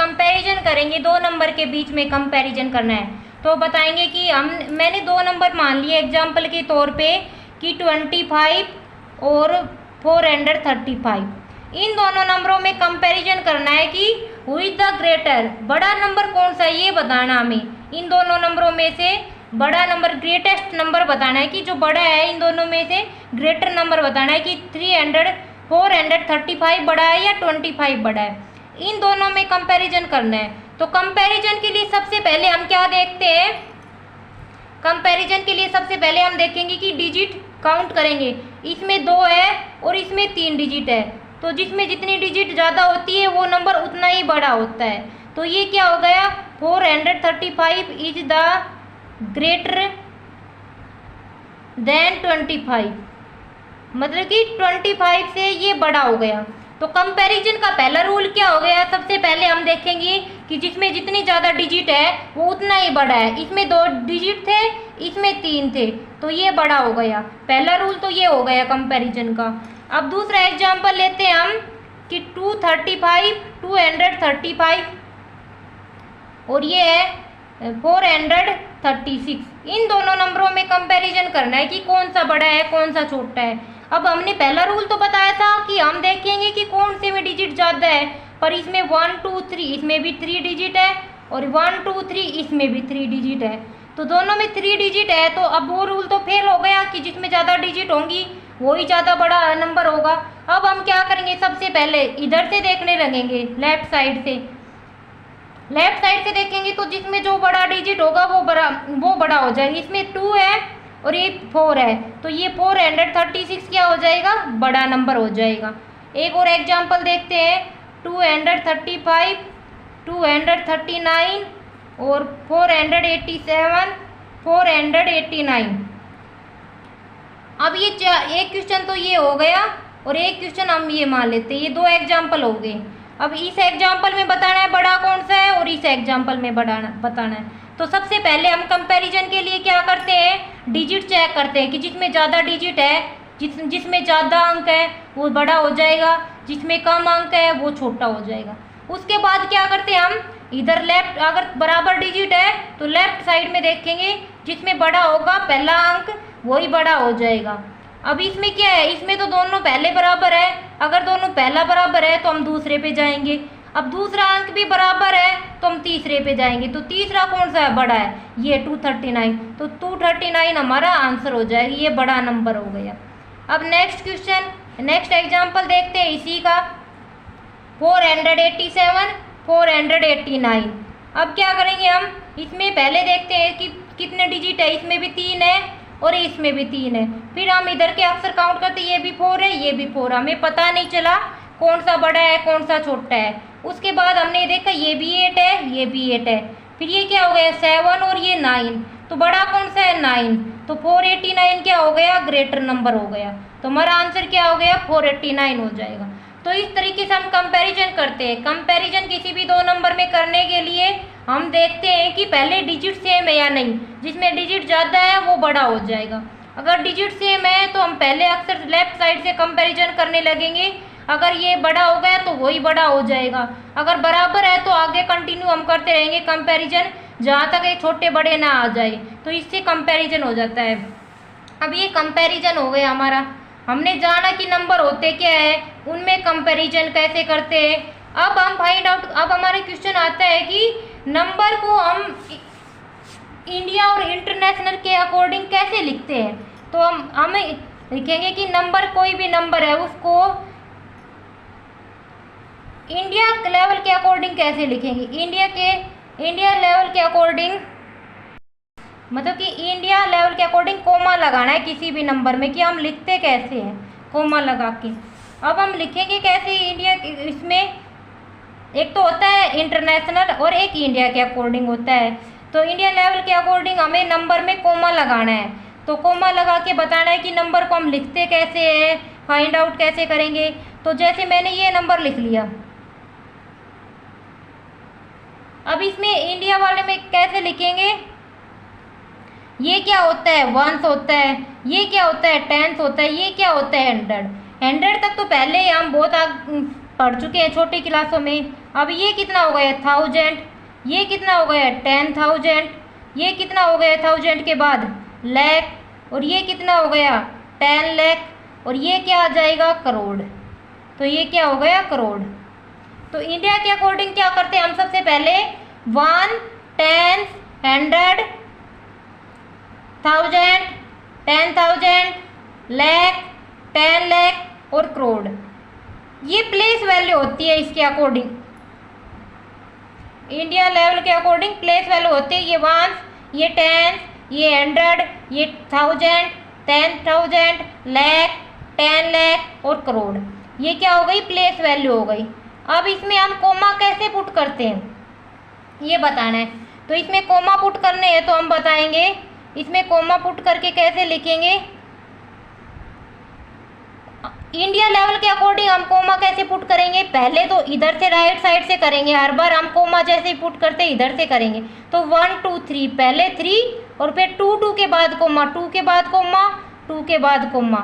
Comparison करेंगे, दो number के बीच में कंपैरिजन करना है। तो बताएंगे कि मैंने दो नंबर मान लिए एग्जाम्पल के तौर पे कि 25 और 435। इन दोनों नंबरों में कंपैरिजन करना है कि हु इज द ग्रेटर, बड़ा नंबर कौन सा है ये बताना हमें। इन दोनों नंबरों में से बड़ा नंबर, ग्रेटेस्ट नंबर बताना है कि जो बड़ा है इन दोनों में से ग्रेटर नंबर बताना है कि 435 बड़ा है या 25 बड़ा है। इन दोनों में कंपैरिजन करना है। तो कंपैरिजन के लिए सबसे पहले हम क्या देखते हैं, कंपैरिजन के लिए सबसे पहले हम देखेंगे कि डिजिट काउंट करेंगे। इसमें 2 है और इसमें 3 डिजिट है, तो जिसमें जितनी डिजिट ज़्यादा होती है वो नंबर उतना ही बड़ा होता है। तो ये क्या हो गया, 435 इज द ग्रेटर देन 25, मतलब कि 25 से ये बड़ा हो गया। तो कंपैरिजन का पहला रूल क्या हो गया, सबसे पहले हम देखेंगे कि जिसमें जितनी ज़्यादा डिजिट है वो उतना ही बड़ा है। इसमें 2 डिजिट थे, इसमें 3 थे, तो ये बड़ा हो गया। पहला रूल तो ये हो गया कंपैरिजन का। अब दूसरा एग्जांपल लेते हैं हम कि 235 और ये है 436। इन दोनों नंबरों में कंपैरिजन करना है कि कौन सा बड़ा है कौन सा छोटा है। अब हमने पहला रूल तो बताया था कि हम देखेंगे कि कौन से में डिजिट ज़्यादा है, पर इसमें 1 2 3, इसमें भी 3 डिजिट है और 1 2 3 इसमें भी 3 डिजिट है, तो दोनों में 3 डिजिट है। तो अब वो रूल तो फेल हो गया कि जिसमें ज़्यादा डिजिट होंगी वही ज़्यादा बड़ा नंबर होगा। अब हम क्या करेंगे, सबसे पहले इधर से देखने लगेंगे, लेफ्ट साइड से देखेंगे तो जिसमें जो बड़ा डिजिट होगा वो बड़ा हो जाएगा। इसमें 2 है और ये 4 है, तो ये 436 क्या हो जाएगा, बड़ा नंबर हो जाएगा। एक और एग्जांपल देखते हैं, 235, 239 और 487, 489। अब ये एक क्वेश्चन तो ये हो गया और एक क्वेश्चन हम ये मान लेते हैं, ये 2 एग्जाम्पल हो गए। अब इस एग्जाम्पल में बताना है बड़ा कौन सा है और इस एग्जाम्पल में बताना है। तो सबसे पहले हम कंपैरिजन के लिए क्या करते हैं, डिजिट चेक करते हैं कि जिसमें ज़्यादा डिजिट है, जिसमें ज़्यादा अंक है वो बड़ा हो जाएगा, जिसमें कम अंक है वो छोटा हो जाएगा। उसके बाद क्या करते हैं हम, इधर लेफ्ट, अगर बराबर डिजिट है तो लेफ्ट साइड में देखेंगे, जिसमें बड़ा होगा पहला अंक वही बड़ा हो जाएगा। अब इसमें क्या है, इसमें तो दोनों पहले बराबर है, अगर दोनों पहला बराबर है तो हम दूसरे पे जाएंगे। अब दूसरा अंक भी बराबर है तो हम तीसरे पे जाएंगे। तो तीसरा कौन सा है, बड़ा है, ये 239, तो 239 हमारा आंसर हो जाएगा, ये बड़ा नंबर हो गया। अब नेक्स्ट क्वेश्चन, नेक्स्ट एग्जाम्पल देखते हैं इसी का, 487, 489। अब क्या करेंगे हम, इसमें पहले देखते हैं कि कितने डिजिट है, इसमें भी 3 है और इसमें भी 3 है। फिर हम इधर के अक्षर काउंट करते हैं, ये भी 4 है, ये भी 4, हमें पता नहीं चला कौन सा बड़ा है कौन सा छोटा है। उसके बाद हमने देखा ये भी 8 है, ये भी 8 है, फिर ये क्या हो गया 7 और ये 9, तो बड़ा कौन सा है 9, तो 489 क्या हो गया, ग्रेटर नंबर हो गया। तो हमारा आंसर क्या हो गया, 489 हो जाएगा। तो इस तरीके से हम कंपैरिजन करते हैं। कंपैरिजन किसी भी 2 नंबर में करने के लिए हम देखते हैं कि पहले डिजिट सेम है या नहीं, जिसमें डिजिट ज़्यादा है वो बड़ा हो जाएगा। अगर डिजिट सेम है तो हम पहले अक्सर लेफ्ट साइड से कंपैरिजन करने लगेंगे, अगर ये बड़ा हो गया तो वही बड़ा हो जाएगा। अगर बराबर है तो आगे कंटिन्यू हम करते रहेंगे कंपैरिजन, जहाँ तक ये छोटे बड़े ना आ जाए, तो इससे कंपैरिजन हो जाता है। अब ये कंपैरिजन हो गया हमारा, हमने जाना कि नंबर होते क्या है, उनमें कंपैरिजन कैसे करते हैं। अब हम फाइंड आउट, अब हमारे क्वेश्चन आता है कि नंबर को हम इंडिया और इंटरनेशनल के अकॉर्डिंग कैसे लिखते हैं। तो हम लिखेंगे कि नंबर, कोई भी नंबर है उसको इंडिया लेवल के अकॉर्डिंग कैसे लिखेंगे, इंडिया लेवल के अकॉर्डिंग, मतलब कि इंडिया लेवल के अकॉर्डिंग कोमा लगाना है किसी भी नंबर में, कि हम लिखते कैसे हैं कोमा लगा के। अब हम लिखेंगे कैसे इंडिया, इसमें एक तो होता है इंटरनेशनल और एक इंडिया के अकॉर्डिंग होता है। तो इंडिया लेवल के अकॉर्डिंग हमें नंबर में कोमा लगाना है, तो कोमा लगा के बताना है कि नंबर को हम लिखते कैसे हैं, फाइंड आउट कैसे करेंगे। तो जैसे मैंने ये नंबर लिख लिया, अब इसमें इंडिया वाले में कैसे लिखेंगे, ये क्या होता है, वंस होता है, ये क्या होता है, टेंस होता है, ये क्या होता है, 100 तक तो पहले ही हम बहुत पढ़ चुके हैं छोटी क्लासों में। अब ये कितना हो गया 1000, ये कितना हो गया 10,000, ये कितना हो गया 1000 के बाद लाख, और ये कितना हो गया 10 लाख, और ये क्या आ जाएगा करोड़। तो ये क्या हो गया करोड़। तो इंडिया के अकॉर्डिंग क्या करते हैं हम, सबसे पहले 1, 10, 100, 1000, 10,000, लाख, 10 लाख और करोड़। ये प्लेस वैल्यू होती है इसके अकॉर्डिंग, इंडिया लेवल के अकॉर्डिंग प्लेस वैल्यू होती है। ये 1, ये 10, ये 100, ये 1000, 10,000, लाख, 10 लाख और करोड़। ये क्या हो गई प्लेस वैल्यू हो गई। अब इसमें हम कोमा कैसे पुट करते हैं ये बताना है। तो इसमें कोमा पुट करने हैं तो हम बताएंगे इसमें कोमा पुट करके कैसे लिखेंगे। इंडिया लेवल के अकॉर्डिंग हम कोमा कैसे पुट करेंगे, पहले तो इधर से राइट साइड से करेंगे, हर बार हम कोमा जैसे ही पुट करते इधर से करेंगे। तो 1 2 3 पहले 3 और फिर 2 2 के बाद कोमा, 2 के बाद कोमा, 2 के बाद कोमा,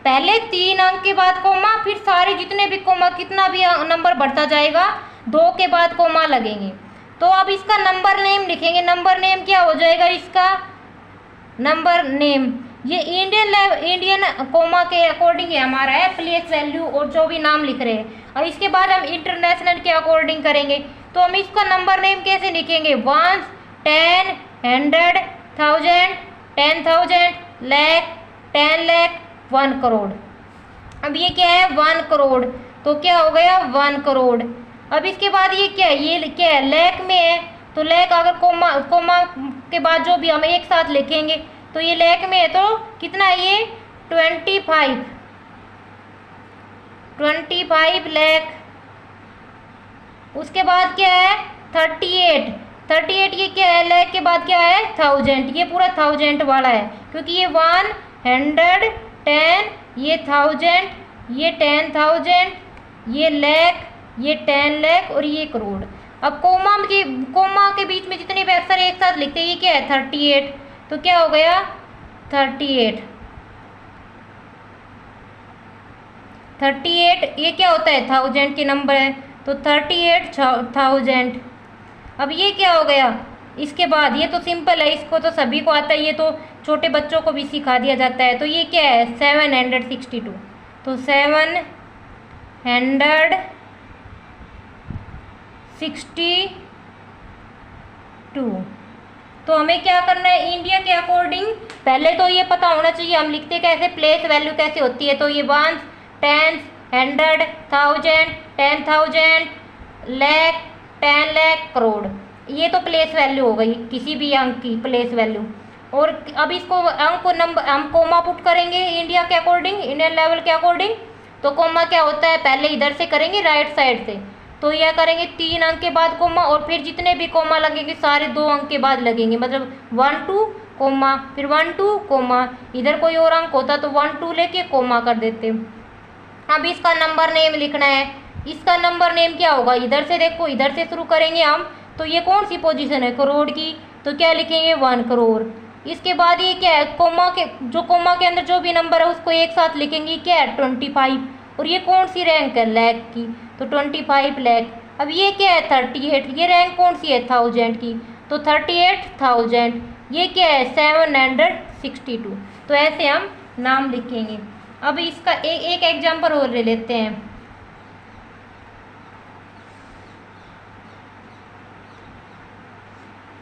पहले 3 अंक के बाद कोमा, फिर सारे जितने भी कोमा कितना भी नंबर बढ़ता जाएगा 2 के बाद कोमा लगेंगे। तो अब इसका नंबर नेम लिखेंगे। नंबर नेम क्या हो जाएगा इसका नंबर नेम, ये इंडियन कोमा के अकॉर्डिंग है हमारा है प्लेस वैल्यू और जो भी नाम लिख रहे हैं। और इसके बाद हम इंटरनेशनल के अकॉर्डिंग करेंगे। तो हम इसका नंबर नेम कैसे लिखेंगे 1 10 100 1000 10,000 लाख 10 लाख 1 करोड़। अब ये क्या है 1 करोड़, तो क्या हो गया 1 करोड़। अब इसके बाद ये क्या है, ये क्या है लाख में है, तो लाख अगर कोमा के बाद जो भी हम एक साथ लिखेंगे तो ये लाख में है, तो कितना है ये 25 लाख। उसके बाद क्या है 38 ये क्या है लाख के बाद क्या है 1000, ये पूरा 1000 वाला है क्योंकि ये 100 10 ये 1000 ये 10,000 ये लाख ये 10 लाख और ये करोड़। अब कोमा के बीच में जितने भी अक्षर एक साथ लिखते हैं ये क्या है 38, तो क्या हो गया 38 ये क्या होता है 1000 के नंबर है, तो 38,000। अब ये क्या हो गया, इसके बाद ये तो सिंपल है, इसको तो सभी को आता है, ये तो छोटे बच्चों को भी सिखा दिया जाता है। तो ये क्या है 762, तो 762। तो हमें क्या करना है इंडिया के अकॉर्डिंग, पहले तो ये पता होना चाहिए हम लिखते कैसे, प्लेस वैल्यू कैसे होती है। तो ये 1 10 100 1000 10,000 लाख 10 लाख करोड़, ये तो प्लेस वैल्यू हो गई किसी भी अंक की प्लेस वैल्यू। और अब इसको अंक को नंबर हम कोमा पुट करेंगे इंडिया के अकॉर्डिंग, इंडियन लेवल के अकॉर्डिंग। तो कोमा क्या होता है पहले इधर से करेंगे राइट साइड से, तो यह करेंगे 3 अंक के बाद कोमा और फिर जितने भी कोमा लगेंगे सारे 2 अंक के बाद लगेंगे, मतलब 1 2 कोमा फिर 1 2 कोमा, इधर कोई और अंक होता तो 1 2 लेके कोमा कर देते। अब इसका नंबर नेम लिखना है। इसका नंबर नेम क्या होगा, इधर से देखो इधर से शुरू करेंगे हम, तो ये कौन सी पोजीशन है करोड़ की, तो क्या लिखेंगे 1 करोड़। इसके बाद ये क्या है कोमा के अंदर जो भी नंबर है उसको एक साथ लिखेंगे, क्या है 25, और ये कौन सी रैंक है लाख की, तो 25 लाख। अब ये क्या है 38, ये रैंक कौन सी है 1000 की, तो 38,000। ये क्या है 762। तो ऐसे हम नाम लिखेंगे। अब इसका एक एग्जाम्पल और ले लेते हैं।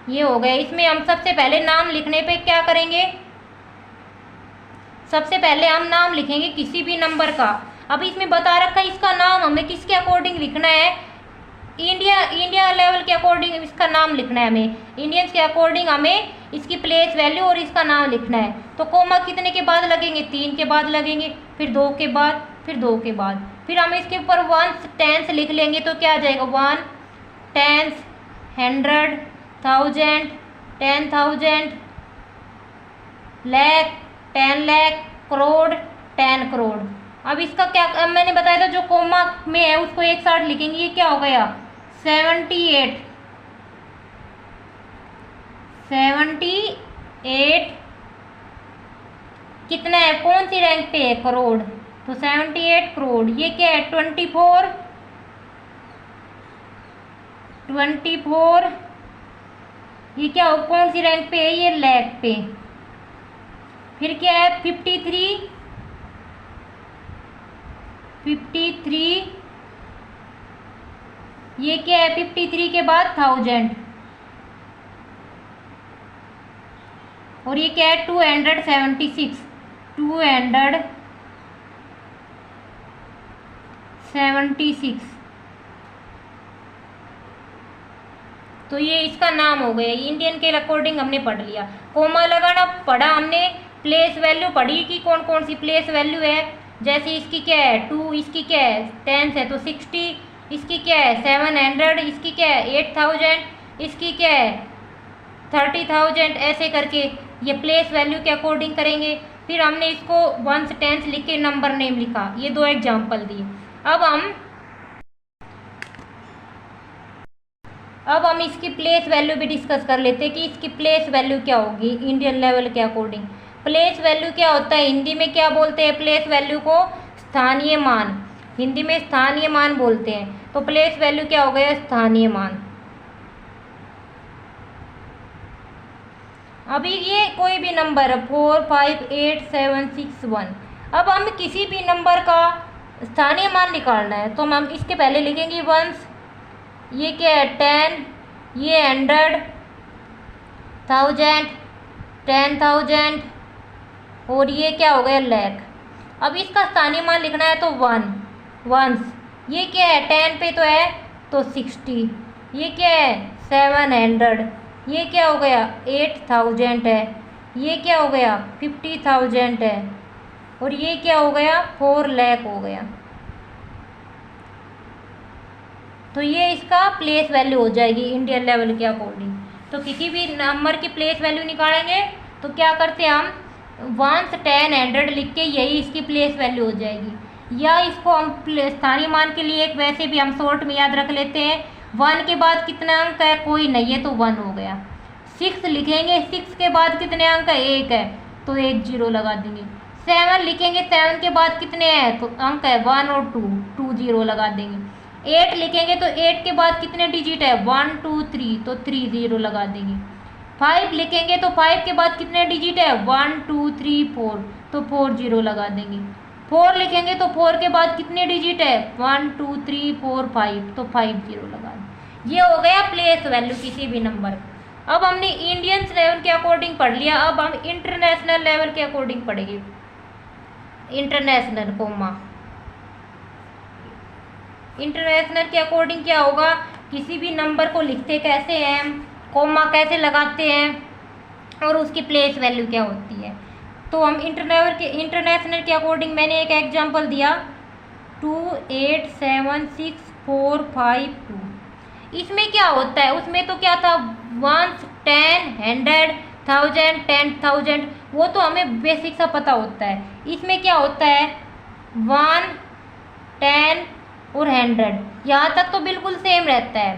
ये हो गया, इसमें हम सबसे पहले नाम लिखने पे क्या करेंगे, सबसे पहले हम नाम लिखेंगे किसी भी नंबर का। अब इसमें बता रखा है इसका नाम हमें किसके अकॉर्डिंग लिखना है, इंडिया लेवल के अकॉर्डिंग इसका नाम लिखना है हमें, इंडियंस के अकॉर्डिंग हमें इसकी प्लेस वैल्यू और इसका नाम लिखना है। तो कोमा कितने के बाद लगेंगे 3 के बाद लगेंगे, फिर 2 के बाद, फिर 2 के बाद, फिर हम इसके ऊपर 1 10 लिख लेंगे, तो क्या आ जाएगा 1 10 100 1000 10,000 लाख 10 लाख करोड़ 10 करोड़। अब इसका क्या मैंने बताया था जो कोमा में है उसको एक साथ लिखेंगे, ये क्या हो गया 78 कितना है कौन सी रैंक पे है करोड़, तो 78 करोड़। ये क्या है 24 24, ये क्या हो, कौन सी रैंक पे है, ये लैख पे। फिर क्या है 53, ये क्या है 53 के बाद 1000, और ये क्या है 276, तो ये इसका नाम हो गया। इंडियन के अकॉर्डिंग हमने पढ़ लिया। कोमा लगाना पढ़ा हमने, प्लेस वैल्यू पढ़ी कि कौन कौन सी प्लेस वैल्यू है। जैसे इसकी क्या है 2, इसकी क्या है 10 है तो 60, इसकी क्या है 700, इसकी क्या है 8000, इसकी क्या है 30,000, ऐसे करके ये प्लेस वैल्यू के अकॉर्डिंग करेंगे। फिर हमने इसको 1 से 10 लिख के नंबर नेम लिखा। ये 2 एग्जाम्पल दिए। अब हम इसकी प्लेस वैल्यू भी डिस्कस कर लेते हैं कि इसकी प्लेस वैल्यू क्या होगी इंडियन लेवल के अकॉर्डिंग। प्लेस वैल्यू क्या होता है, हिंदी में क्या बोलते हैं प्लेस वैल्यू को, स्थानीय मान। हिंदी में स्थानीय मान बोलते हैं। तो प्लेस वैल्यू क्या हो गया, स्थानीय मान। अभी ये कोई भी नंबर है 4, 5, 8, 7, 6, 1। अब हम किसी भी नंबर का स्थानीय मान निकालना है तो हम इसके पहले लिखेंगे 1, ये क्या है 10, ये 100, 1000, 10,000, और ये क्या हो गया लैख। अब इसका स्थानीय मान लिखना है तो 1, ये क्या है 10 पे तो है तो 60, ये क्या है 700, ये क्या हो गया 8000 है, ये क्या हो गया 50,000 है, और ये क्या हो गया 4 लाख हो गया। तो ये इसका प्लेस वैल्यू हो जाएगी इंडियन लेवल के अकॉर्डिंग। तो किसी भी नंबर की प्लेस वैल्यू निकालेंगे तो क्या करते हैं हम 1 से 10, 100 लिख के यही इसकी प्लेस वैल्यू हो जाएगी। या इसको हम स्थानीय मान के लिए एक वैसे भी हम शॉर्ट में याद रख लेते हैं, 1 के बाद कितना अंक है कोई नहीं है तो 1 हो गया। 6 लिखेंगे, 6 के बाद कितने अंक है 1 है तो 1 0 लगा देंगे। 7 लिखेंगे, 7 के बाद कितने हैं तो अंक है 1 और 2 0 लगा देंगे। 8 लिखेंगे तो 8 के बाद कितने डिजिट है 1 2 3 तो 3 0 लगा देंगे। 5 लिखेंगे तो 5 के बाद कितने डिजिट है 1 2 3 4 तो 4 0 लगा देंगे। 4 लिखेंगे तो 4 के बाद कितने डिजिट है 1 2 3 4 5 तो 5 0 लगा देंगे। ये हो गया प्लेस वैल्यू किसी भी नंबर। अब हमने इंडियन लेवल के अकॉर्डिंग पढ़ लिया। अब हम इंटरनेशनल लेवल के अकॉर्डिंग पढ़ेंगे। इंटरनेशनल कोमा, इंटरनेशनल के अकॉर्डिंग क्या होगा, किसी भी नंबर को लिखते कैसे हैं, कोमा कैसे लगाते हैं और उसकी प्लेस वैल्यू क्या होती है। तो हम इंटरनेशनल के अकॉर्डिंग मैंने एक एग्जांपल दिया 2 8 7 6 4 5 2। इसमें क्या होता है, उसमें तो क्या था 1 10 100 1000 10,000 वो तो हमें बेसिक सा पता होता है। इसमें क्या होता है 1 10 और 100, यहाँ तक तो बिल्कुल सेम रहता है।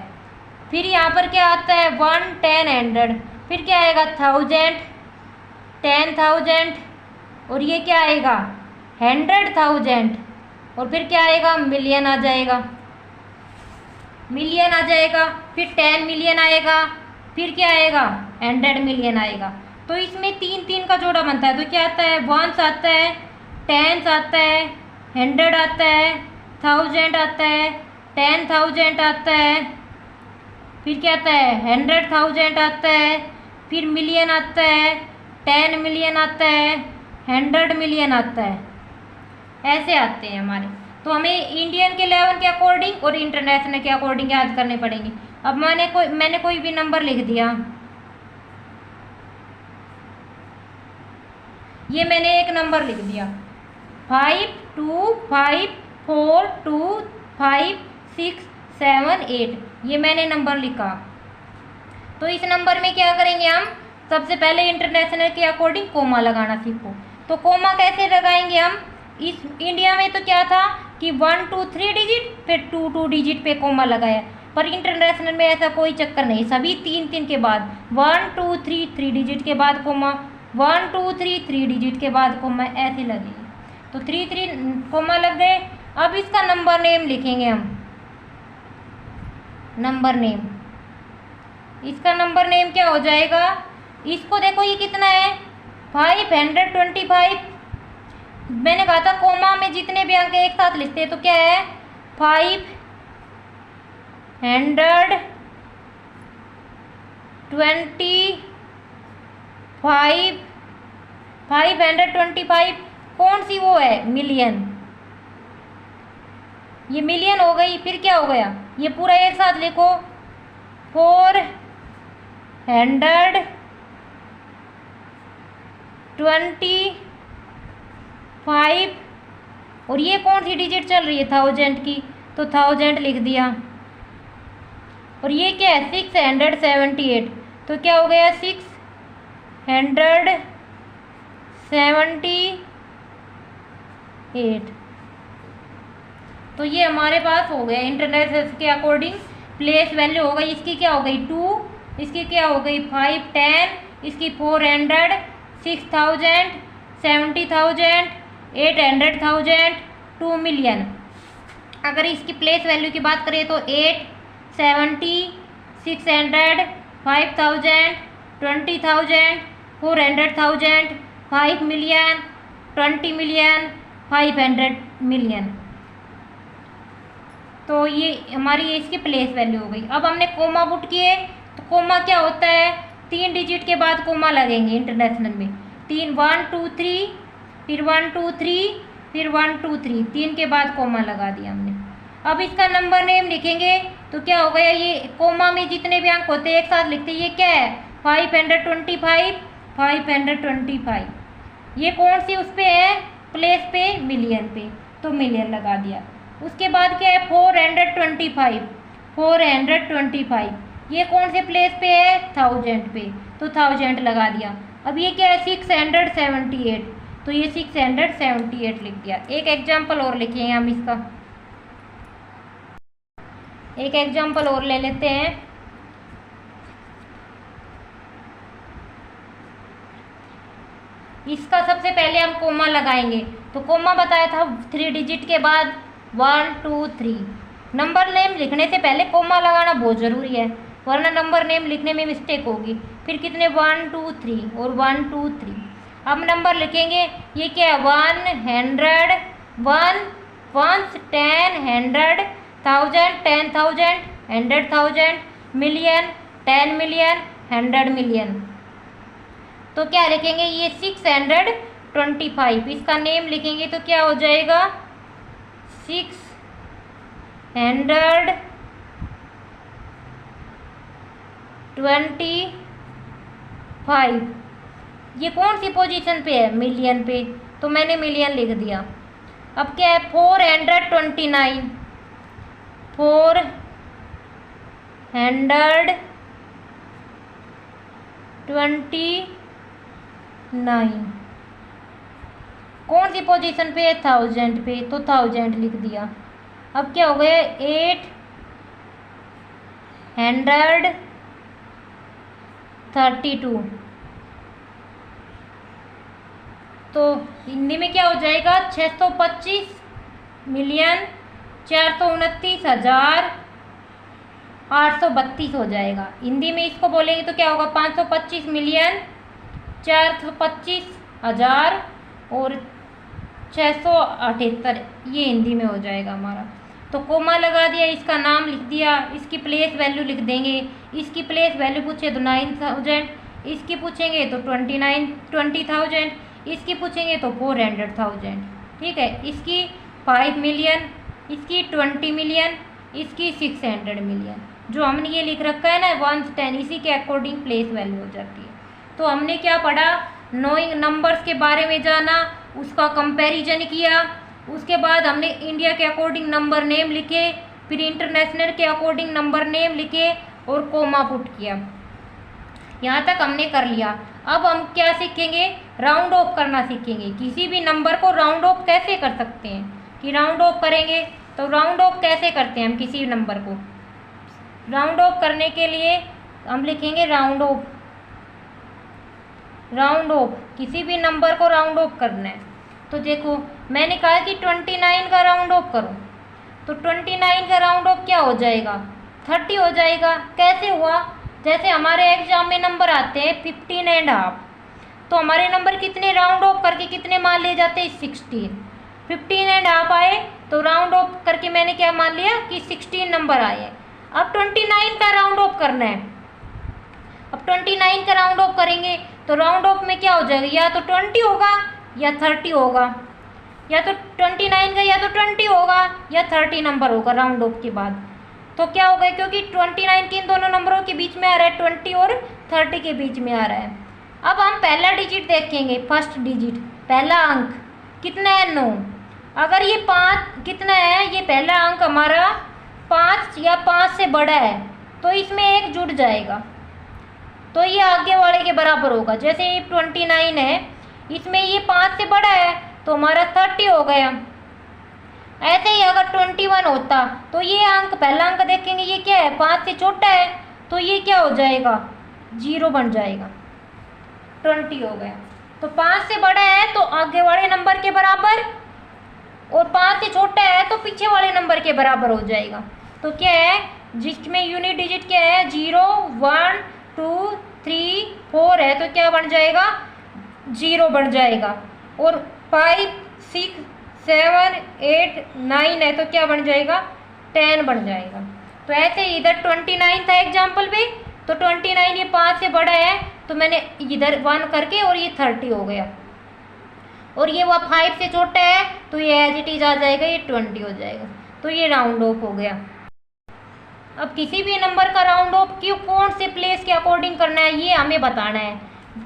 फिर यहाँ पर क्या आता है 1 10 100, फिर क्या आएगा 1000 10,000 और ये क्या आएगा 100,000 और फिर क्या आएगा मिलियन आ जाएगा, मिलियन आ जाएगा, फिर 10 मिलियन आएगा, फिर क्या आएगा 100 मिलियन आएगा। तो इसमें 3 3 का जोड़ा बनता है। तो क्या आता है 1 आता है 10 आता है 100 आता है 1000 आता है 10,000 आता है, फिर क्या आता है 100,000 आता है, फिर मिलियन आता है 10 मिलियन आता है 100 मिलियन आता है, ऐसे आते हैं हमारे। तो हमें इंडियन के लेवल के अकॉर्डिंग और इंटरनेशनल के अकॉर्डिंग याद करने पड़ेंगे। अब मैंने कोई भी नंबर लिख दिया, ये मैंने एक नंबर लिख दिया 5 2 5 4 2 5 6 7 8, ये मैंने नंबर लिखा। तो इस नंबर में क्या करेंगे हम, सबसे पहले इंटरनेशनल के अकॉर्डिंग कोमा लगाना सीखो। तो कोमा कैसे लगाएंगे हम, इस इंडिया में तो क्या था कि 1 2 3 डिजिट फिर 2 2 डिजिट पे कोमा लगाया, पर इंटरनेशनल में ऐसा कोई चक्कर नहीं, सभी 3 3 के बाद 1 2 3 3 डिजिट के बाद कोमा, 1 2 3 3 डिजिट के बाद कोमा, ऐसे लगेगी। तो 3 3 कोमा लग गए। अब इसका नंबर नेम लिखेंगे हम, नंबर नेम इसका नंबर नेम क्या हो जाएगा? इसको देखो ये कितना है 525। मैंने कहा था कोमा में जितने भी अंक एक साथ लिखते हैं तो क्या है 525। 525 कौन सी वो है? मिलियन। ये मिलियन हो गई। फिर क्या हो गया? ये पूरा एक साथ लिखो 425। और ये कौन सी डिजिट चल रही है? 1000 की, तो 1000 लिख दिया। और ये क्या है 678, तो क्या हो गया 678। तो ये हमारे पास हो गया इंटरनेशनल के अकॉर्डिंग प्लेस वैल्यू हो गई। इसकी क्या हो गई 2, इसकी क्या हो गई 5, 10, इसकी 400, 6000, 70,000, 800,000, 2 मिलियन। अगर इसकी प्लेस वैल्यू की बात करें तो 8, 70, 600, 5000, 20,000, 400,000, 5 मिलियन, 20 मिलियन, 500 मिलियन। तो ये हमारी इसकी प्लेस वैल्यू हो गई। अब हमने कोमा पुट किए, तो कोमा क्या होता है 3 डिजिट के बाद कोमा लगेंगे इंटरनेशनल में। 3 1 2 3, फिर 1 2 3, फिर 1 2 3, 3 के बाद कोमा लगा दिया हमने। अब इसका नंबर नेम लिखेंगे तो क्या हो गया? ये कोमा में जितने भी अंक होते हैं एक साथ लिखते हैं। ये क्या है 525, 525। ये कौन सी उस पे है प्लेस पे? मिलियन पे, तो मिलियन लगा दिया। उसके बाद क्या है 425, 425। ये कौन से प्लेस पे है? 1000 पे, तो 1000 लगा दिया। अब ये क्या है 678, तो ये 678 लिख दिया। एक एग्जाम्पल और लिखेंगे हम इसका, एक एग्जाम्पल और ले लेते हैं। इसका सबसे पहले हम कोमा लगाएंगे, तो कोमा बताया था 3 डिजिट के बाद 1 2 3। नंबर नेम लिखने से पहले कोमा लगाना बहुत ज़रूरी है, वरना नंबर नेम लिखने में मिस्टेक होगी। फिर कितने 1 2 3 और 1 2 3। अब नंबर लिखेंगे। ये क्या है 100, 1 1 10, 100, 1000, 10,000, 100,000, मिलियन, 10 मिलियन, 100 मिलियन। तो क्या लिखेंगे? ये 625। इसका नेम लिखेंगे तो क्या हो जाएगा 625। ये कौन सी पोजीशन पे है? मिलियन पे, तो मैंने मिलियन लिख दिया। अब क्या है 429, 429 कौन सी पोजीशन पे है? 1000 पे, तो 1000 लिख दिया। अब क्या हो गया 832। तो हिंदी में क्या हो जाएगा 625 मिलियन 429,832 हो जाएगा। हिंदी में इसको बोलेंगे तो क्या होगा 525 मिलियन 425,000 और 678, ये हिंदी में हो जाएगा हमारा। तो कोमा लगा दिया, इसका नाम लिख दिया, इसकी प्लेस वैल्यू लिख देंगे। इसकी प्लेस वैल्यू पूछे तो 9000, इसकी पूछेंगे तो 20,000, इसकी पूछेंगे तो 400,000। ठीक है, इसकी 5 मिलियन, इसकी 20 मिलियन, इसकी 600 मिलियन। जो हमने ये लिख रखा है ना 1 से 10, इसी के अकॉर्डिंग प्लेस वैल्यू हो जाती है। तो हमने क्या पढ़ा? नोइंग नंबर्स के बारे में जाना, उसका कंपैरिजन किया। उसके बाद हमने इंडिया के अकॉर्डिंग नंबर नेम लिखे, फिर इंटरनेशनल के अकॉर्डिंग नंबर नेम लिखे और कोमा पुट किया। यहाँ तक हमने कर लिया। अब हम क्या सीखेंगे? राउंड ऑफ करना सीखेंगे। किसी भी नंबर को राउंड ऑफ कैसे कर सकते हैं कि राउंड ऑफ करेंगे, तो राउंड ऑफ कैसे करते हैं हम किसी नंबर को? राउंड ऑफ करने के लिए हम लिखेंगे राउंड ऑफ। राउंड ऑफ किसी भी नंबर को राउंड ऑफ करना है। तो देखो मैंने कहा कि 29 का राउंड ऑफ करो, तो 29 का राउंड ऑफ क्या हो जाएगा 30 हो जाएगा। कैसे हुआ? जैसे हमारे एग्जाम में नंबर आते हैं 15.5, तो हमारे नंबर कितने राउंड ऑफ करके कितने मान लिए जाते हैं 16। 15.5 आए तो राउंड ऑफ करके मैंने क्या मान लिया कि 16 नंबर आए। अब 29 का राउंड ऑफ करना है। अब 29 का राउंड ऑफ करेंगे तो राउंड ऑफ में क्या हो जाएगा, या तो 20 होगा या 30 होगा, या तो 29 का या तो 20 होगा या 30 नंबर होगा राउंड ऑफ के बाद। तो क्या होगा, क्योंकि 29 के इन दोनों नंबरों के बीच में आ रहा है, 20 और 30 के बीच में आ रहा है। अब हम पहला डिजिट देखेंगे, फर्स्ट डिजिट, पहला अंक कितना है 9। अगर ये 5 कितना है, ये पहला अंक हमारा 5 या 5 से बड़ा है तो इसमें एक जुड़ जाएगा, तो ये आगे वाले के बराबर होगा। जैसे ये 29 है, इसमें ये 5 से बड़ा है तो हमारा 30 हो गया। ऐसे ही अगर 21 होता तो ये अंक, पहला अंक देखेंगे ये क्या है, 5 से छोटा है, तो ये क्या हो जाएगा, 0 बन जाएगा, 20 हो गया। तो 5 से बड़ा है तो आगे वाले नंबर के बराबर, और 5 से छोटा है तो पीछे वाले नंबर के बराबर हो जाएगा। तो क्या है, जिसमें यूनिट डिजिट क्या है, 0 1 2 3 4 है, तो क्या बन जाएगा, 0 बन जाएगा। और 5 6 7 8 9 है तो क्या बन जाएगा, 10 बन जाएगा। तो ऐसे इधर 29 था एग्जाम्पल पे, तो 29 ये 5 से बड़ा है तो मैंने इधर 1 करके और ये 30 हो गया, और ये वह 5 से छोटा है तो ये एज इट इज आ जाएगा, ये 20 हो जाएगा। तो ये राउंड ऑफ हो गया। अब किसी भी नंबर का राउंड ऑफ क्यों कौन से प्लेस के अकॉर्डिंग करना है ये हमें बताना है,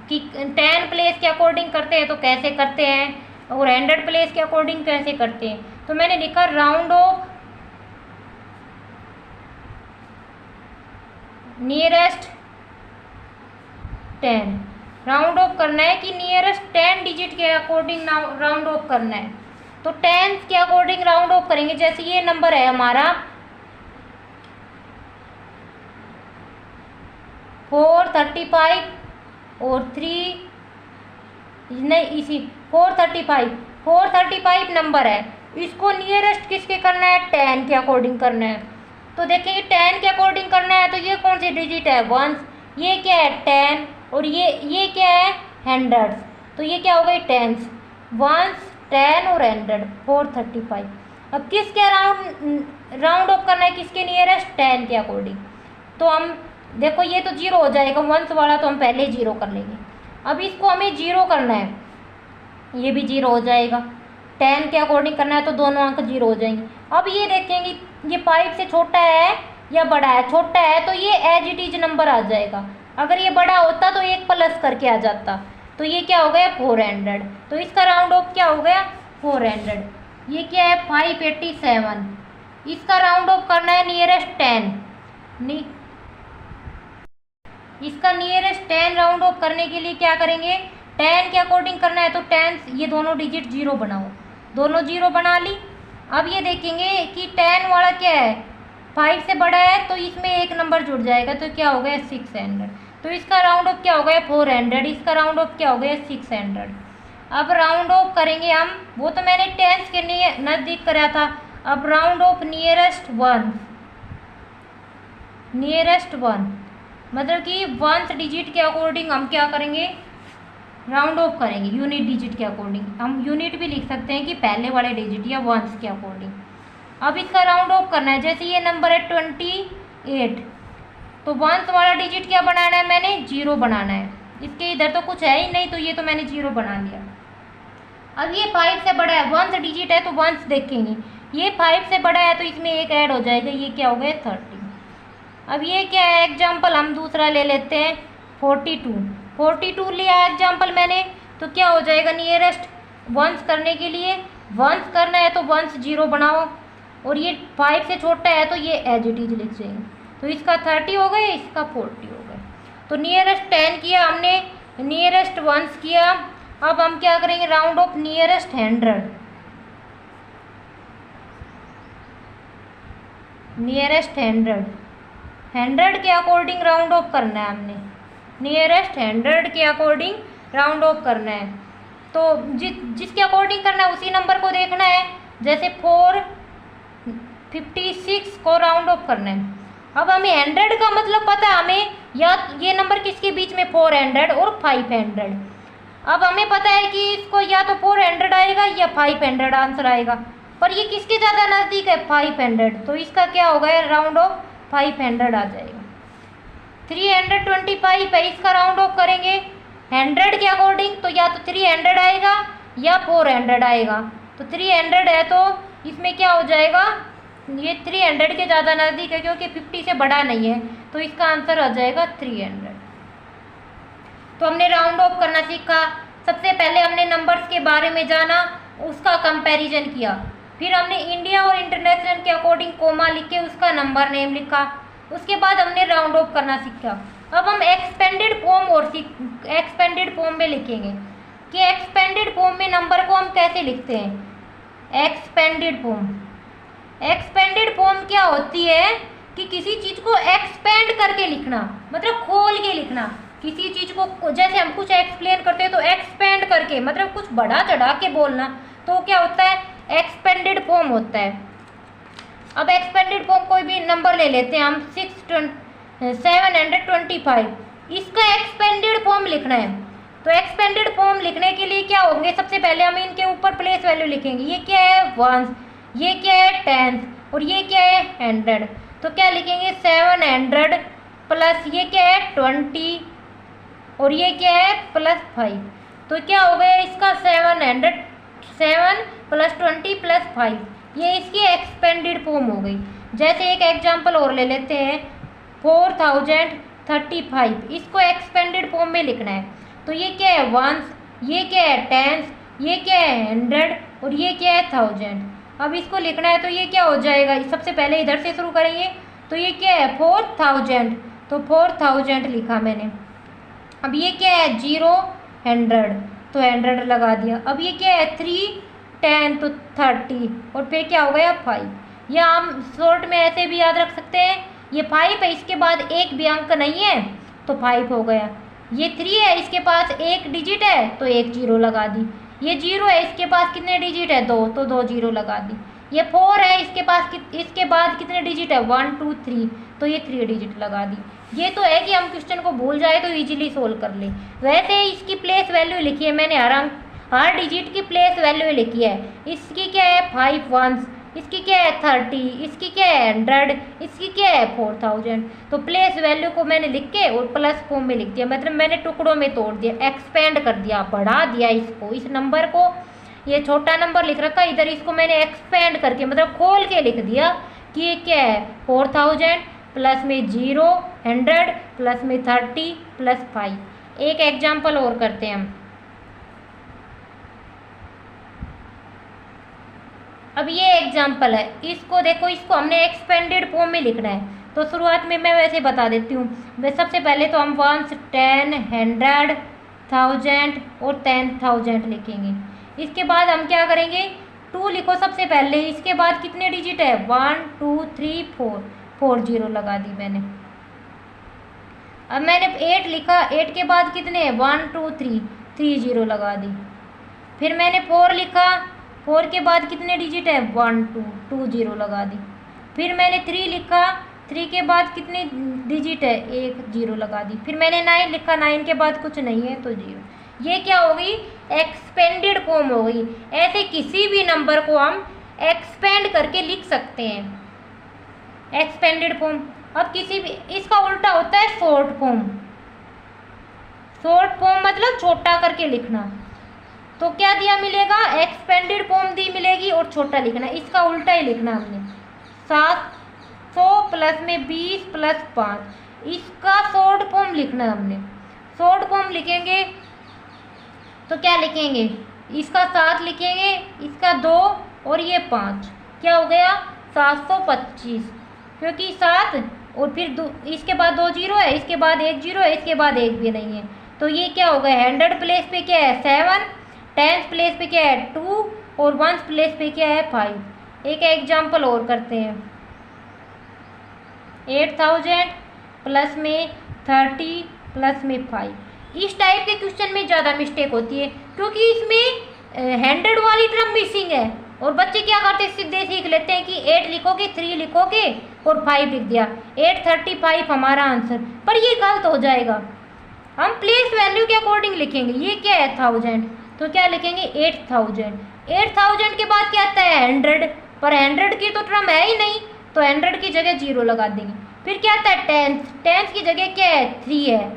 कि 10 प्लेस के अकॉर्डिंग करते हैं तो कैसे करते हैं, और 100 प्लेस के अकॉर्डिंग कैसे करते हैं। तो मैंने लिखा round of nearest 10, round of करना है कि नियरेस्ट 10 डिजिट के अकॉर्डिंग राउंड ऑफ करना है। तो 10 के अकॉर्डिंग राउंड ऑफ करेंगे। जैसे ये नंबर है हमारा 435 और 3 नहीं, इसी 435 नंबर है, इसको नियरेस्ट किसके करना है, 10 के अकॉर्डिंग करना है। तो देखेंगे 10 के अकॉर्डिंग करना है तो ये कौन सी डिजिट है, 1, ये क्या है 10, और ये क्या है 100, तो ये क्या हो गई 10s, 1s 10 और 100 435। अब किसके राउंड ऑफ करना है, किसके नियरेस्ट 10 के अकॉर्डिंग। तो हम देखो ये तो 0 हो जाएगा, 1s वाला तो हम पहले 0 कर लेंगे। अब इसको हमें 0 करना है, ये भी 0 हो जाएगा, 10 के अकॉर्डिंग करना है तो दोनों अंक 0 हो जाएंगे। अब ये देखेंगे ये 5 से छोटा है या बड़ा है, छोटा है तो ये एज इट इज नंबर आ जाएगा, अगर ये बड़ा होता तो एक प्लस करके आ जाता, तो ये क्या हो गया 400। तो इसका राउंड ऑफ क्या हो गया 400। ये क्या है 587, इसका राउंड ऑफ करना है नियरेस्ट 10, इसका नियरेस्ट 10 राउंड ऑफ करने के लिए क्या करेंगे, 10 के अकॉर्डिंग करना है तो 10 ये दोनों डिजिट 0 बनाओ, दोनों 0 बना ली। अब ये देखेंगे कि 10 वाला क्या है 5 से बड़ा है तो इसमें एक नंबर जुड़ जाएगा, तो क्या हो गया 600। तो इसका राउंड ऑफ क्या हो गया 400, इसका राउंड ऑफ क्या हो गया 600। अब राउंड ऑफ करेंगे हम, वो तो मैंने 10 के लिए नज़दीक करा था। अब राउंड ऑफ नियरेस्ट 1, नियरेस्ट 1 मतलब कि 1 डिजिट के अकॉर्डिंग हम क्या करेंगे राउंड ऑफ करेंगे, यूनिट डिजिट के अकॉर्डिंग। हम यूनिट भी लिख सकते हैं कि पहले वाले डिजिट या 1s के अकॉर्डिंग। अब इसका राउंड ऑफ करना है, जैसे ये नंबर है 28, तो 1s वाला डिजिट क्या बनाना है, मैंने 0 बनाना है। इसके इधर तो कुछ है ही नहीं तो ये तो मैंने 0 बना लिया। अब ये 5 से बड़ा है, 1s डिजिट है तो 1s देखेंगे, ये 5 से बड़ा है तो इसमें एक ऐड हो जाएगा, ये क्या हो गया 30। अब ये क्या है एग्जाम्पल हम दूसरा ले लेते हैं 42 लिया एग्जाम्पल मैंने, तो क्या हो जाएगा नियरेस्ट 1s करने के लिए 1s करना है तो 1s 0 बनाओ, और ये 5 से छोटा है तो ये एज इट इज लिख जाएंगे, तो इसका 30 हो गया, इसका 40 हो गया। तो नियरेस्ट 10 किया हमने, नियरेस्ट 1s किया। अब हम क्या करेंगे राउंड ऑफ नियरेस्ट 100, नियरेस्ट 100 के अकॉर्डिंग राउंड ऑफ करना है हमने, नियरेस्ट 100 के अकॉर्डिंग राउंड ऑफ करना है। तो जिसके अकॉर्डिंग करना है उसी नंबर को देखना है। जैसे 456 को राउंड ऑफ करना है, अब हमें 100 का मतलब पता है, हमें या ये नंबर किसके बीच में 400 और 500। अब हमें पता है कि इसको या तो 400 आएगा या 500 आंसर आएगा, पर ये किसके ज़्यादा नज़दीक है 500, तो इसका क्या होगा राउंड ऑफ 500 आ जाएगा। 325 है, इसका राउंड ऑफ करेंगे 100 के अकॉर्डिंग, तो या तो 300 आएगा या 400 आएगा। तो 300 है तो इसमें क्या हो जाएगा, ये 300 के ज़्यादा नज़दीक है क्योंकि 50 से बड़ा नहीं है, तो इसका आंसर आ जाएगा 300। तो हमने राउंड ऑफ करना सीखा। सबसे पहले हमने नंबर्स के बारे में जाना, उसका कंपैरिजन किया, फिर हमने इंडिया और इंटरनेशनल के अकॉर्डिंग कोमा लिख के उसका नंबर नेम लिखा। उसके बाद हमने राउंड ऑफ करना सीखा। अब हम एक्सपेंडेड फॉर्म और एक्सपेंडेड फॉर्म में लिखेंगे कि एक्सपेंडेड फॉर्म में नंबर को हम कैसे लिखते हैं। एक्सपेंडेड फॉर्म क्या होती है कि किसी चीज़ को एक्सपेंड करके लिखना, मतलब खोल के लिखना। किसी चीज़ को जैसे हम कुछ एक्सप्लेन करते हैं तो एक्सपेंड करके, मतलब कुछ बढ़ा चढ़ा के बोलना, तो क्या होता है एक्सपेंडेड फॉर्म होता है। अब एक्सपेंडेड फॉर्म कोई भी नंबर ले लेते हैं हम 725, इसका एक्सपेंडेड फॉर्म लिखना है। तो एक्सपेंडेड फॉर्म लिखने के लिए क्या होंगे, सबसे पहले हम इनके ऊपर प्लेस वैल्यू लिखेंगे। ये क्या है 1, ये क्या है 10 और ये क्या है 100। तो क्या लिखेंगे 700 प्लस ये क्या है 20 और ये क्या है +5। तो क्या हो गया इसका 7 + 20 + 5, ये इसकी एक्सपेंडेड फॉर्म हो गई। जैसे एक एग्जांपल और ले लेते हैं 4035, इसको एक्सपेंडेड फॉर्म में लिखना है। तो ये क्या है 1, ये क्या है 10, ये क्या है 100 और ये क्या है 1000। अब इसको लिखना है तो ये क्या हो जाएगा, सबसे पहले इधर से शुरू करेंगे। तो ये क्या है 4000, तो 4000 लिखा मैंने। अब ये क्या है 0 100, तो 100 लगा दिया। अब ये क्या है 3 10, तो 30 और फिर क्या हो गया 5। या हम शॉर्ट में ऐसे भी याद रख सकते हैं, ये 5 है, इसके बाद एक भी अंक नहीं है तो 5 हो गया। ये 3 है, इसके पास एक डिजिट है तो एक 0 लगा दी। ये 0 है, इसके पास कितने डिजिट है 2, तो 2 0 लगा दी। ये 4 है, इसके बाद कितने डिजिट है 1 2 3, तो ये 3 डिजिट लगा दी। ये तो है कि हम क्वेश्चन को भूल जाए तो इजीली सोल्व कर ले। वैसे इसकी प्लेस वैल्यू लिखी है मैंने, हर डिजिट की प्लेस वैल्यू लिखी है। इसकी क्या है 5 1s, इसकी क्या है 30, इसकी क्या है 100, इसकी क्या है 4000। तो प्लेस वैल्यू को मैंने लिख के और प्लस फॉर्म में लिख दिया, मतलब मैंने टुकड़ों में तोड़ दिया, एक्सपेंड कर दिया, बढ़ा दिया इसको। इस नंबर को, ये छोटा नंबर लिख रखा इधर, इसको मैंने एक्सपेंड करके मतलब खोल के लिख दिया कि ये क्या है 4000 प्लस में 0 100 प्लस में 30 + 5। एक एग्जाम्पल और करते हैं हम। अब ये एग्जाम्पल है, इसको देखो, इसको हमने एक्सपेंडेड फॉर्म में लिखना है। तो शुरुआत में मैं वैसे बता देती हूँ। सबसे पहले तो हम 1 10 100 1000 और 10,000 लिखेंगे। इसके बाद हम क्या करेंगे 2 लिखो सबसे पहले, इसके बाद कितने डिजिट है 1 2 3 4 0 लगा दी मैंने। अब मैंने 8 लिखा, 8 के बाद कितने 1 2 3 0 लगा दी। फिर मैंने 4 लिखा, 4 के बाद कितने डिजिट है 1 2 0 लगा दी। फिर मैंने 3 लिखा, 3 के बाद कितने डिजिट है 1 0 लगा दी। फिर मैंने 9 लिखा, 9 के बाद कुछ नहीं है तो 0। ये क्या हो गई एक्सपेंडेड फॉर्म हो गई। ऐसे किसी भी नंबर को हम एक्सपेंड करके लिख सकते हैं, एक्सपेंडेड फॉर्म। अब किसी भी, इसका उल्टा होता है शॉर्ट फॉर्म। शॉर्ट फॉर्म मतलब छोटा करके लिखना। तो क्या दिया मिलेगा एक्सपेंडेड फॉर्म दी मिलेगी और छोटा लिखना, इसका उल्टा ही लिखना हमने। 700 प्लस में 20 प्लस 5, इसका शॉर्ट फॉर्म लिखना हमने। शॉर्ट फॉर्म लिखेंगे तो क्या लिखेंगे, इसका 7 लिखेंगे, इसका 2 और ये 5, क्या हो गया 725। क्योंकि 7 और फिर इसके बाद 2 0 है, इसके बाद 1 0 है, इसके बाद 1 भी नहीं है। तो ये क्या हो गया 100 प्लेस पे क्या है 7, 10 प्लेस पे क्या है 2 और 1 प्लेस पे क्या है 5। एक एग्जाम्पल और करते हैं। 8000 प्लस में 30 प्लस में 5। इस टाइप के क्वेश्चन में ज़्यादा मिस्टेक होती है क्योंकि इसमें 100 वाली टर्म मिसिंग है और बच्चे क्या करते हैं सीधे सीख लेते हैं कि 8 लिखोगे 3 लिखोगे और 5 लिख दिया, 835 हमारा आंसर। पर ये गलत हो जाएगा, हम प्लेस वैल्यू के अकॉर्डिंग लिखेंगे। ये क्या है 1000, तो क्या लिखेंगे 8000। 8000 के बाद क्या आता है 100, पर 100 की तो टर्म है ही नहीं, तो 100 की जगह 0 लगा देंगे। फिर क्या आता है 10, 10 की जगह क्या है 3 है,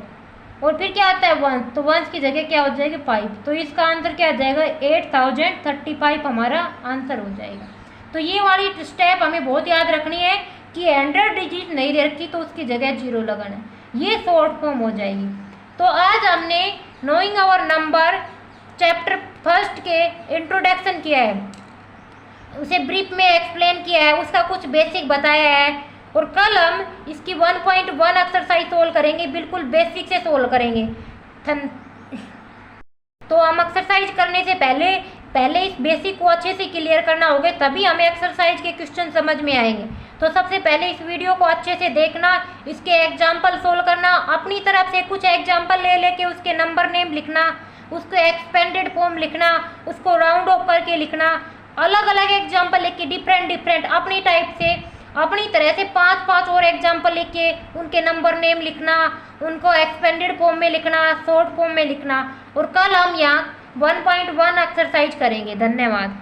और फिर क्या आता है 1, तो 1 की जगह क्या हो जाएगी 5। तो इसका आंसर क्या आ जाएगा 8035 हमारा आंसर हो जाएगा। तो ये वाली स्टेप हमें बहुत याद रखनी है कि 100 डिजिट नहीं दे रखी तो उसकी जगह 0 लगाना है, ये शॉर्ट फॉर्म हो जाएगी। तो आज हमने नोइंग आवर नंबर चैप्टर 1 के इंट्रोडक्शन किया है, उसे ब्रीफ में एक्सप्लेन किया है, उसका कुछ बेसिक बताया है, और कल हम इसकी 1.1 एक्सरसाइज सोल्व करेंगे, बिल्कुल बेसिक से सोल्व करेंगे। तो हम एक्सरसाइज करने से पहले इस बेसिक को अच्छे से क्लियर करना होगा, तभी हमें एक्सरसाइज के क्वेश्चन समझ में आएंगे। तो सबसे पहले इस वीडियो को अच्छे से देखना, इसके एग्जाम्पल सोल्व करना, अपनी तरफ से कुछ एग्जाम्पल ले लेके उसके नंबर नेम लिखना, उसको एक्सपेंडेड फॉर्म लिखना, उसको राउंड ऑफ करके लिखना, अलग अलग एग्जाम्पल लिख के डिफरेंट अपनी टाइप से अपनी तरह से 5-5 और एग्जाम्पल लिख के उनके नंबर नेम लिखना, उनको एक्सपेंडेड फॉर्म में लिखना, शॉर्ट फॉर्म में लिखना। और कल हम यहाँ 1.1 एक्सरसाइज करेंगे। धन्यवाद।